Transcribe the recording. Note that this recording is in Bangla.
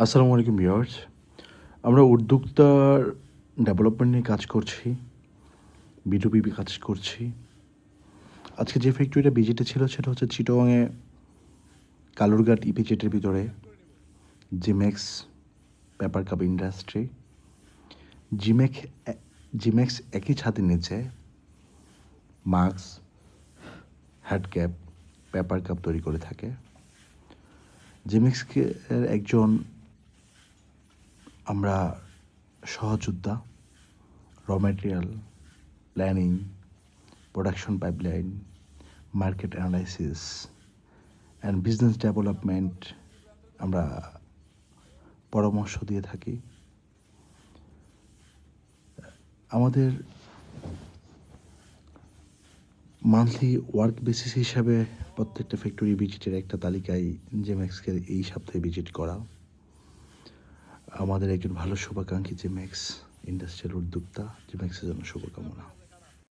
আসসালামু আলাইকুম ভিউয়ার্স। আমরা উদ্যোক্তার ডেভেলপমেন্ট নিয়ে কাজ করছি, B2B কাজ করছি। আজকে যে ফ্যাক্টরিটা ভিজিটে ছিল সেটা হচ্ছে চিটাগংয়ে কালুরঘাট ইপিজেডের ভিতরে জিমেক্স পেপার কাপ ইন্ডাস্ট্রি। জিমেক জিমেক্স একই ছাদের নিচে mask, head cap, paper cup তৈরি করে থাকে। জিমেক্সকে একজন আমরা সহযোদ্ধা, raw material, planning, production pipeline, market analysis and business development আমরা পরামর্শ দিয়ে থাকি। আমাদের মান্থলি ওয়ার্ক বেসিস হিসাবে প্রত্যেকটা ফ্যাক্টরি ভিজিটের একটা তালিকায় জেমেক্সকে এই সপ্তাহে ভিজিট করা। আমাদের একজন ভালো শুভাকাঙ্ক্ষী জেমেক্স ইন্ডাস্ট্রিয়াল উদ্যোক্তা, জেমেক্সের জন্য শুভকামনা।